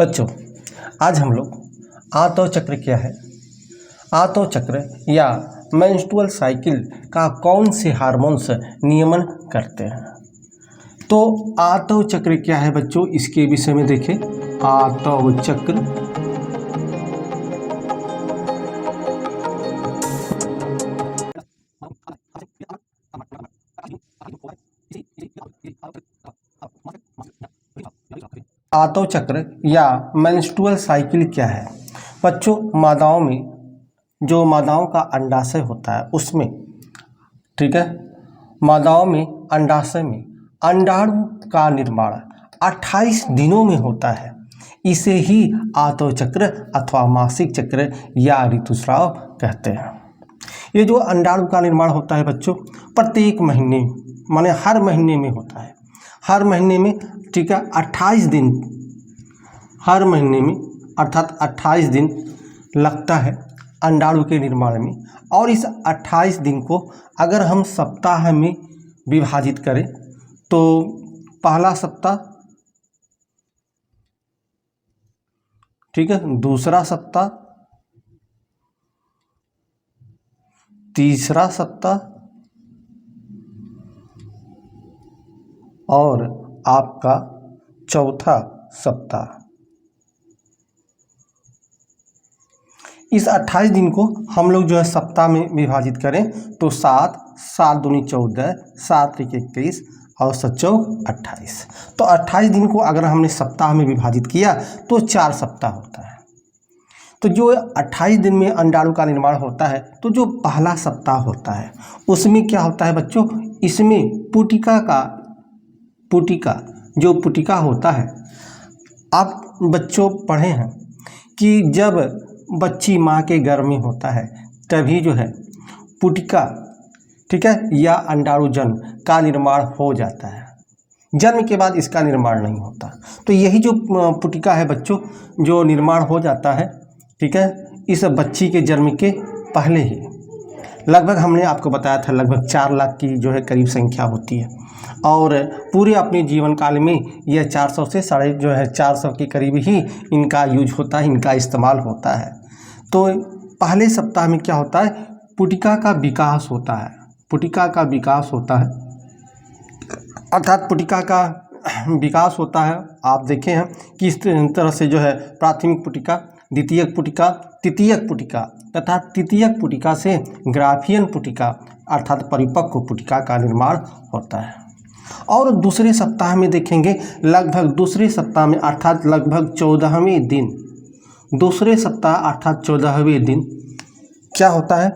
बच्चों, आज हम लोग आतव चक्र क्या है, आतव चक्र या मेंस्ट्रुअल साइकिल का कौन से हार्मोन्स नियमन करते हैं। तो आतव चक्र क्या है बच्चों, इसके विषय में देखें। आतव चक्र आतव चक्र या मेंस्ट्रुअल साइकिल क्या है बच्चों। मादाओं में जो मादाओं का अंडाशय होता है उसमें, ठीक है, मादाओं में अंडाशय में अंडाणु का निर्माण 28 दिनों में होता है। इसे ही आतव चक्र अथवा मासिक चक्र या ऋतुस्राव कहते हैं। ये जो अंडाणु का निर्माण होता है बच्चों, प्रत्येक महीने माने हर महीने में होता है। हर महीने में, ठीक है, 28 दिन, हर महीने में अर्थात 28 दिन लगता है अंडाणु के निर्माण में। और इस 28 दिन को अगर हम सप्ताह में विभाजित करें तो पहला सप्ताह, ठीक है, दूसरा सप्ताह, तीसरा सप्ताह और आपका चौथा सप्ताह। इस 28 दिन को हम लोग जो है सप्ताह में विभाजित करें तो 7, 7 दूनी 14, 7 एक 21 और 7 चौक 28। तो 28 दिन को अगर हमने सप्ताह में विभाजित किया तो 4 सप्ताह होता है। तो जो 28 दिन में अंडाणु का निर्माण होता है, तो जो पहला सप्ताह होता है उसमें क्या होता है बच्चों, इसमें जो पुटिका होता है, आप बच्चों पढ़े हैं कि जब बच्ची माँ के गर्भ में होता है तभी जो है पुटिका, ठीक है, या अंडाणु जन्म का निर्माण हो जाता है। जन्म के बाद इसका निर्माण नहीं होता। तो यही जो पुटिका है बच्चों, जो निर्माण हो जाता है, ठीक है, इस बच्ची के जन्म के पहले ही। लगभग हमने आपको बताया था लगभग 4 लाख की जो है करीब संख्या होती है और पूरे अपने जीवन काल में यह 400 से 450 के करीब ही इनका यूज होता है, इनका इस्तेमाल होता है। तो पहले सप्ताह में क्या होता है, पुटिका का विकास होता है। पुटिका का विकास होता है अर्थात पुटिका का विकास होता है। आप देखे हैं किस तरह से जो है प्राथमिक पुटिका, द्वितीयक पुटिका, तृतीयक पुटिका तथा तृतीयक पुटिका से ग्राफियन पुटिका अर्थात परिपक्व पुटिका का निर्माण होता है। और दूसरे सप्ताह में देखेंगे, लगभग दूसरे सप्ताह में अर्थात लगभग 14वें दिन, दूसरे सप्ताह अर्थात 14वें दिन क्या होता है,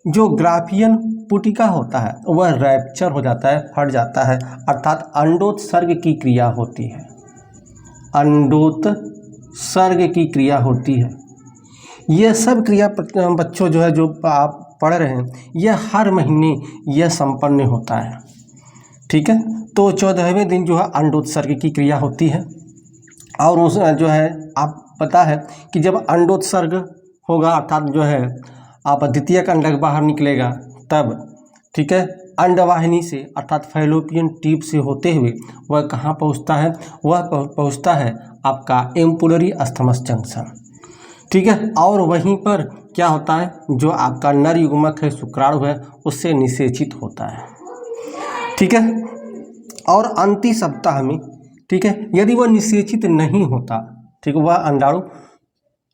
जो ग्राफियन पुटिका होता है वह रैप्चर हो जाता है, फट जाता है, अर्थात अंडोत्सर्ग की क्रिया होती है। अंडोत्सर्ग की क्रिया होती है। यह सब क्रिया बच्चों जो है, जो आप पढ़ रहे हैं, यह हर महीने यह संपन्न होता है, ठीक है। तो 14वें दिन जो है अंडोत्सर्ग की क्रिया होती है। और उस जो है आप पता है कि जब अंडोत्सर्ग होगा अर्थात जो है आप द्वितीयक अंडक बाहर निकलेगा तब, ठीक है, अंडवाहिनी से अर्थात फैलोपियन ट्यूब से होते हुए वह कहाँ पहुँचता है, वह पहुँचता है आपका एम्पुलरी अस्थमस जंक्शन, ठीक है। और वहीं पर क्या होता है, जो आपका नर युग्मक है, शुक्राणु है, उससे निषेचित होता है, ठीक है। और अंतिम सप्ताह में, ठीक है, यदि वह निषेचित नहीं होता, ठीक है, वह अंडाणु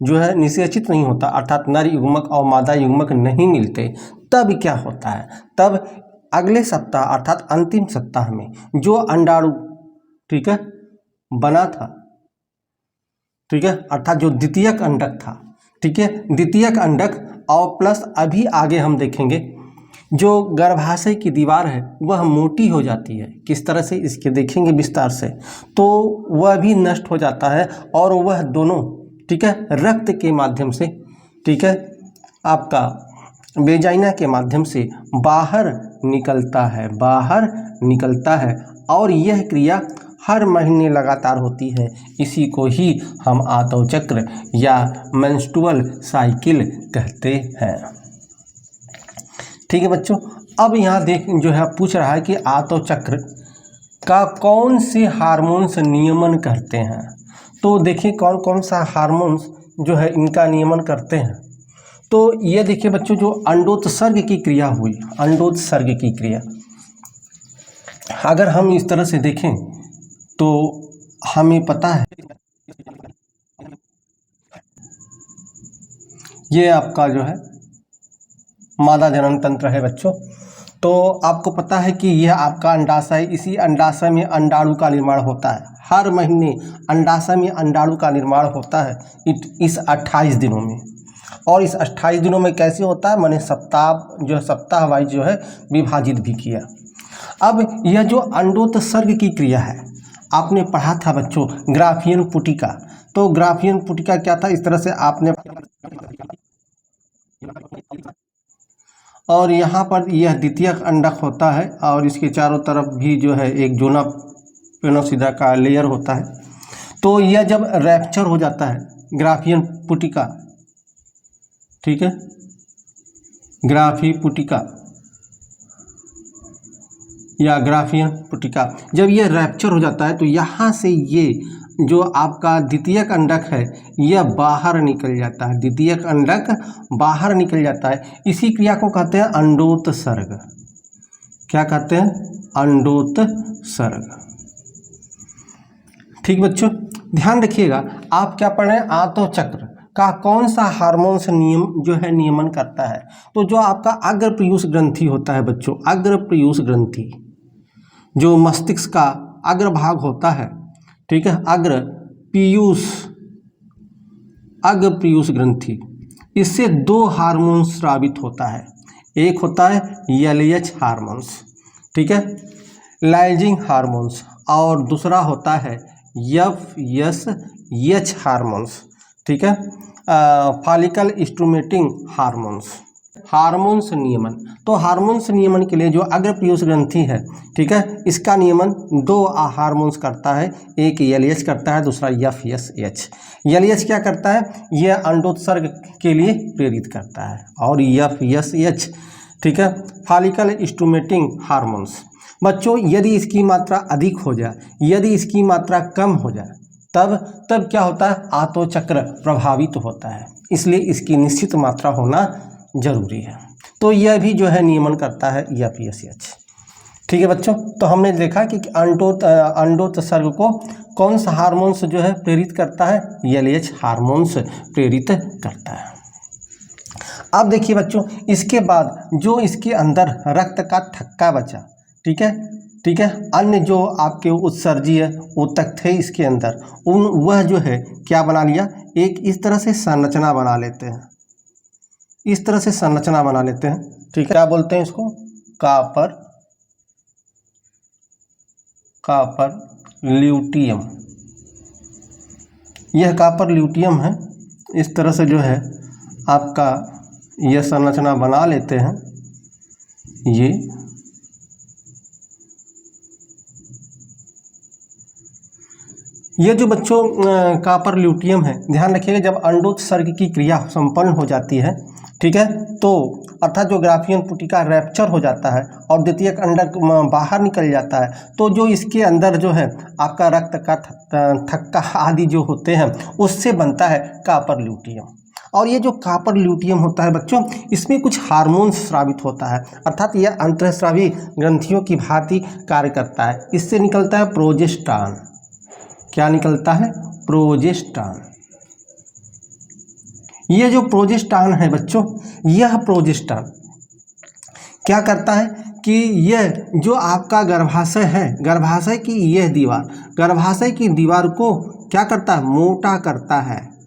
जो है निषेचित नहीं होता अर्थात नर युग्मक और मादा युग्मक नहीं मिलते, तब क्या होता है, तब अगले सप्ताह अर्थात अंतिम सप्ताह में जो अंडाणु, ठीक है, बना था, ठीक है, अर्थात जो द्वितीयक अंडक था, ठीक है, द्वितीयक अंडक और प्लस अभी आगे हम देखेंगे जो गर्भाशय की दीवार है वह मोटी हो जाती है। किस तरह से, इसके देखेंगे विस्तार से। तो वह भी नष्ट हो जाता है और वह दोनों, ठीक है, रक्त के माध्यम से, ठीक है, आपका वेजाइना के माध्यम से बाहर निकलता है और यह क्रिया हर महीने लगातार होती है। इसी को ही हम आतव चक्र या मेंस्ट्रुअल साइकिल कहते हैं, ठीक है बच्चों। अब यहाँ देख जो है पूछ रहा है कि आतव चक्र का कौन से हार्मोन्स नियमन करते हैं। तो देखिए कौन कौन सा हार्मोन्स जो है इनका नियमन करते हैं। तो ये देखिए बच्चों, जो अंडोत्सर्ग की क्रिया हुई, अंडोत्सर्ग की क्रिया, अगर हम इस तरह से देखें तो हमें पता है ये आपका जो है मादा जनन तंत्र है बच्चों। तो आपको पता है कि यह आपका अंडाशय, इसी अंडाशय में अंडाणु का निर्माण होता है। हर महीने अंडाशय में अंडाणु का निर्माण होता है इस 28 दिनों में। और इस 28 दिनों में कैसे होता है, मैंने सप्ताह जो है सप्ताह वाइज जो है विभाजित भी किया। अब यह जो अंडोत्सर्ग की क्रिया है, आपने पढ़ा था बच्चों ग्राफियन पुटिका। तो ग्राफियन पुटिका क्या था, इस तरह से आपने, और यहाँ पर यह द्वितीयक अंडक होता है और इसके चारों तरफ भी जो है एक जोना पेनोसिदा का लेयर होता है। तो यह जब रैप्चर हो जाता है ग्राफियन पुटिका, ठीक है, ग्राफी पुटिका या ग्राफियन पुटिका, जब यह रैप्चर हो जाता है तो यहाँ से ये जो आपका द्वितीयक अंडक है यह बाहर निकल जाता है, द्वितीयक अंडक बाहर निकल जाता है। इसी क्रिया को कहते हैं अंडोत्सर्ग। क्या कहते हैं, अंडोत्सर्ग। ठीक बच्चों, ध्यान रखिएगा, आप क्या पढ़ रहे हैं, आंतोचक्र का कौन सा हार्मोन्स नियम जो है नियमन करता है। तो जो आपका अग्र पीयूष ग्रंथि होता है बच्चों, अग्र पीयूष ग्रंथि जो मस्तिष्क का अग्रभाग होता है, ठीक है, अग्र पीयूष ग्रंथि, इससे दो हार्मोन्स स्रावित होता है। एक होता है LH हार्मोन्स, ठीक है, लाइजिंग हार्मोन्स, और दूसरा होता है FSH हार्मोन्स, ठीक है, फॉलिकल स्टिमुलेटिंग हार्मोन्स। हार्मोन्स नियमन, तो हार्मोन्स नियमन के लिए जो अग्र पीयूष ग्रंथि है, ठीक है, इसका नियमन दो हार्मोन्स करता है, एक LH करता है, दूसरा FSH। LH क्या करता है, यह अंडोत्सर्ग के लिए प्रेरित करता है, और FSH, ठीक है, फॉलिकल स्टिमुलेटिंग हार्मोन्स। बच्चों यदि इसकी मात्रा अधिक हो जाए, यदि इसकी मात्रा कम हो जाए, तब क्या होता है, आंतोचक्र प्रभावित होता है। इसलिए इसकी निश्चित मात्रा होना जरूरी है। तो यह भी जो है नियमन करता है FSH। ठीक है बच्चों, तो हमने देखा कि अंडोत्सर्ग को कौन सा हार्मोन्स जो है प्रेरित करता है, LH हार्मोन्स प्रेरित करता है। अब देखिए बच्चों, इसके बाद जो इसके अंदर रक्त का थक्का बचा, ठीक है, अन्य जो आपके उत्सर्जीय ऊतक थे इसके अंदर, वह जो है क्या बना लिया, एक इस तरह से संरचना बना लेते हैं, इस तरह से संरचना बना लेते हैं, ठीक है, क्या बोलते हैं इसको, कापर ल्यूटियम। यह कापर ल्यूटियम है, इस तरह से जो है आपका यह संरचना बना लेते हैं। ये जो बच्चों कापर ल्यूटियम है, ध्यान रखिएगा, जब अंडोत्सर्ग की क्रिया संपन्न हो जाती है, ठीक है, तो अर्थात जो ग्राफियन पुटिका रैप्चर हो जाता है और द्वितीयक अंडक बाहर निकल जाता है, तो जो इसके अंदर जो है आपका रक्त का थक्का आदि जो होते हैं उससे बनता है कापर ल्यूटियम। और ये जो कापर ल्यूटियम होता है बच्चों, इसमें कुछ हार्मोन्स स्रावित होता है, अर्थात यह अंतःस्रावी ग्रंथियों की भांति कार्य करता है। इससे निकलता है प्रोजेस्टेरॉन। क्या निकलता है, प्रोजेस्टेरॉन। ये जो प्रोजेस्टेरॉन है बच्चों, यह प्रोजेस्टेरॉन क्या करता है कि यह जो आपका गर्भाशय है, गर्भाशय की यह दीवार, गर्भाशय की दीवार को क्या करता है, मोटा करता है,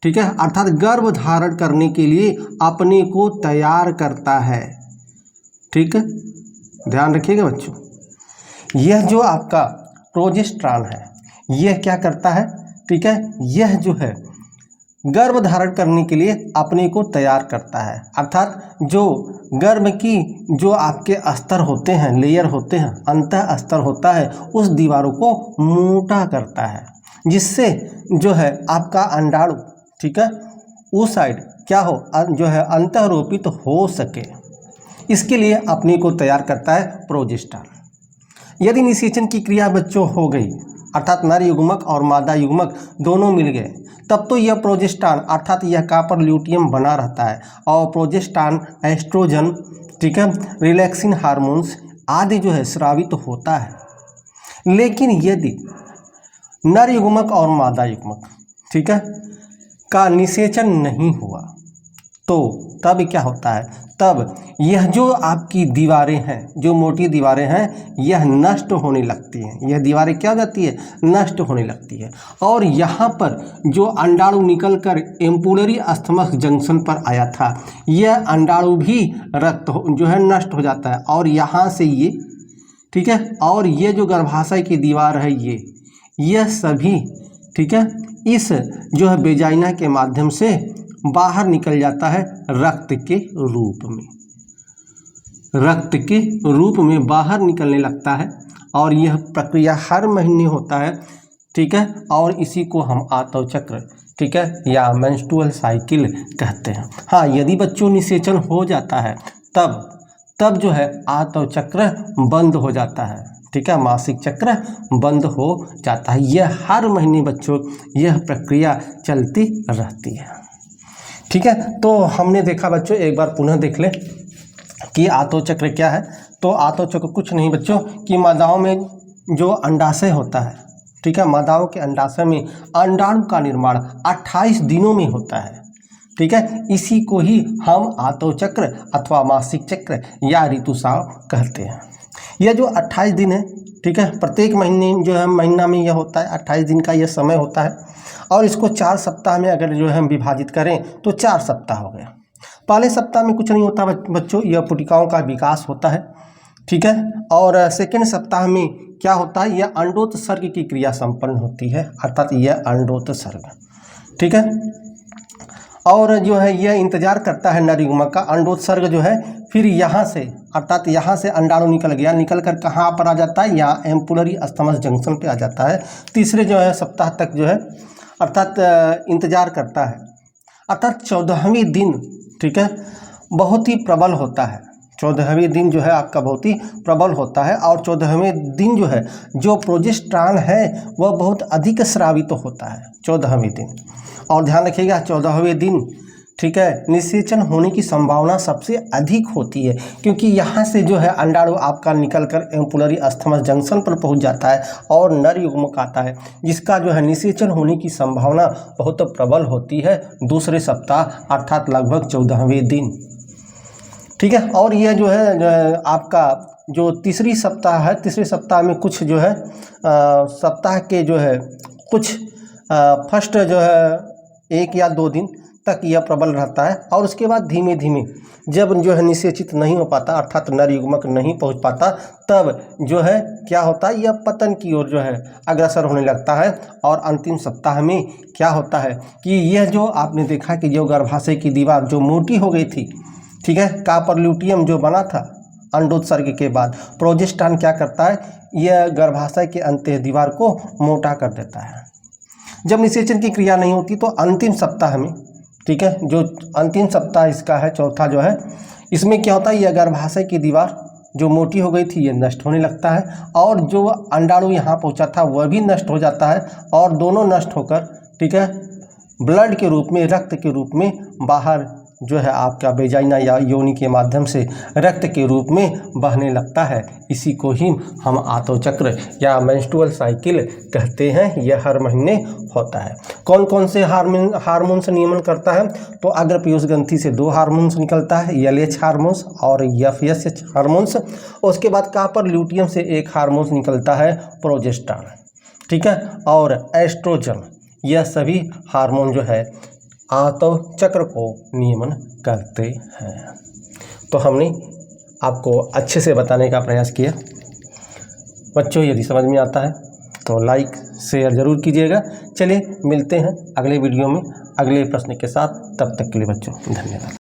ठीक है, अर्थात गर्भ धारण करने के लिए अपने को तैयार करता है। ठीक है, ध्यान रखिएगा बच्चों, यह जो आपका प्रोजेस्टेरॉन है यह क्या करता है, ठीक है, यह जो है गर्भ धारण करने के लिए अपने को तैयार करता है, अर्थात जो गर्भ की जो आपके अस्तर होते हैं, लेयर होते हैं, अंतः अस्तर होता है, उस दीवारों को मोटा करता है, जिससे जो है आपका अंडाणु, ठीक है, उस साइड क्या हो, जो है अंतःरोपित हो सके, इसके लिए अपने को तैयार करता है प्रोजेस्टेरॉन। यदि निषेचन की क्रिया बच्चों हो गई, अर्थात नर युग्मक और मादा युग्मक दोनों मिल गए, तब तो यह प्रोजेस्टेरॉन अर्थात यह कॉपर ल्यूटियम बना रहता है और प्रोजेस्टेरॉन, एस्ट्रोजन, ठीक है, रिलैक्सिन हार्मोन्स आदि जो है स्रावित होता है। लेकिन यदि नर युग्मक और मादा युग्मक, ठीक है, का निषेचन नहीं हुआ तो तब क्या होता है, तब यह जो आपकी दीवारें हैं, जो मोटी दीवारें हैं, यह नष्ट होने लगती हैं। यह दीवारें क्या हो जाती है, नष्ट होने लगती है। और यहाँ पर जो अंडाणु निकलकर एम्पुलरी अस्थमस जंक्शन पर आया था, यह अंडाणु भी जो है नष्ट हो जाता है। और यहाँ से ये, ठीक है, और ये जो गर्भाशय की दीवार है, यह सभी, ठीक है, इस जो है वेजाइना के माध्यम से बाहर निकल जाता है रक्त के रूप में, रक्त के रूप में बाहर निकलने लगता है। और यह प्रक्रिया हर महीने होता है, ठीक है, और इसी को हम आतव चक्र, ठीक है, या मेंस्ट्रुअल साइकिल कहते हैं। हाँ, यदि बच्चों निषेचन हो जाता है तब जो है आतव चक्र बंद हो जाता है, ठीक है, मासिक चक्र बंद हो जाता है। यह हर महीने बच्चों यह प्रक्रिया चलती रहती है, ठीक है। तो हमने देखा बच्चों, एक बार पुनः देख लें कि आतव चक्र क्या है। तो आतव चक्र कुछ नहीं बच्चों कि मादाओं में जो अंडाशय होता है, ठीक है, मादाओं के अंडाशय में अंडाणु का निर्माण 28 दिनों में होता है, ठीक है। इसी को ही हम आतव चक्र अथवा मासिक चक्र या ऋतुस्राव कहते हैं। यह जो 28 दिन है, ठीक है, प्रत्येक महीने जो है महीना में यह होता है, 28 दिन का यह समय होता है। और इसको 4 सप्ताह में अगर जो है हम विभाजित करें तो 4 सप्ताह हो गया। पहले सप्ताह में कुछ नहीं होता बच्चों, यह पुटिकाओं का विकास होता है, ठीक है। और सेकेंड सप्ताह में क्या होता है, यह अंडोत्सर्ग की क्रिया संपन्न होती है, अर्थात यह अंडोत्सर्ग, ठीक है। और जो है यह इंतजार करता है नर युग्मक का अंडोत्सर्ग जो है, फिर यहाँ से अर्थात यहाँ से अंडाणु निकल गया, निकल कर कहाँ पर आ जाता है, यहाँ एम्पुलरी अस्थमस जंक्शन पे आ जाता है। तीसरे जो है सप्ताह तक जो है अर्थात इंतजार करता है, अर्थात 14वें दिन, ठीक है, बहुत ही प्रबल होता है। 14वें दिन जो है आपका बहुत ही प्रबल होता है। और 14वें दिन जो है जो प्रोजेस्टेरॉन है वह बहुत अधिक स्रावित होता है 14वें दिन। और ध्यान रखिएगा 14वें दिन, ठीक है, निषेचन होने की संभावना सबसे अधिक होती है, क्योंकि यहाँ से जो है अंडाणु आपका निकलकर एम्पुलरी अस्थमस जंक्शन पर पहुँच जाता है और नर युग्मक आता है, जिसका जो है निषेचन होने की संभावना बहुत प्रबल होती है दूसरे सप्ताह अर्थात लगभग 14वें दिन, ठीक है। और यह जो है आपका जो तीसरी सप्ताह है, तीसरे सप्ताह में कुछ जो है सप्ताह के जो है कुछ फर्स्ट जो है 1 या 2 दिन तक यह प्रबल रहता है। और उसके बाद धीमे धीमे जब जो है निषेचित नहीं हो पाता अर्थात नर युग्मक नहीं पहुंच पाता, तब जो है क्या होता है, यह पतन की ओर जो है अग्रसर होने लगता है। और अंतिम सप्ताह में क्या होता है कि यह जो आपने देखा कि जो गर्भाशय की दीवार जो मोटी हो गई थी, ठीक है, कॉपर ल्यूटियम जो बना था अंडोत्सर्ग के बाद, प्रोजेस्टेरॉन क्या करता है, यह गर्भाशय के अंत्य दीवार को मोटा कर देता है। जब निषेचन की क्रिया नहीं होती तो अंतिम सप्ताह में, ठीक है, जो अंतिम सप्ताह इसका है चौथा जो है, इसमें क्या होता है, यह गर्भाशय की दीवार जो मोटी हो गई थी यह नष्ट होने लगता है और जो अंडाणु यहाँ पहुँचा था वह भी नष्ट हो जाता है। और दोनों नष्ट होकर, ठीक है, ब्लड के रूप में, रक्त के रूप में बाहर जो है आपका वेजाइना या योनि के माध्यम से रक्त के रूप में बहने लगता है। इसी को ही हम आतव चक्र या मेंस्ट्रुअल साइकिल कहते हैं। यह हर महीने होता है। कौन कौन से हार्मोन्स नियमन करता है, तो अग्र पीयूष ग्रंथि से 2 हार्मोन्स निकलता है, LH हार्मोन्स और FSH हार्मोन्स। उसके बाद कॉपर ल्यूटियम से एक हार्मोन्स निकलता है प्रोजेस्टेरॉन, ठीक है, और एस्ट्रोजन। यह सभी हार्मोन जो है आतव चक्र को नियमन करते हैं। तो हमने आपको अच्छे से बताने का प्रयास किया। बच्चों यदि समझ में आता है तो लाइक शेयर ज़रूर कीजिएगा। चलिए मिलते हैं अगले वीडियो में अगले प्रश्न के साथ। तब तक के लिए बच्चों धन्यवाद।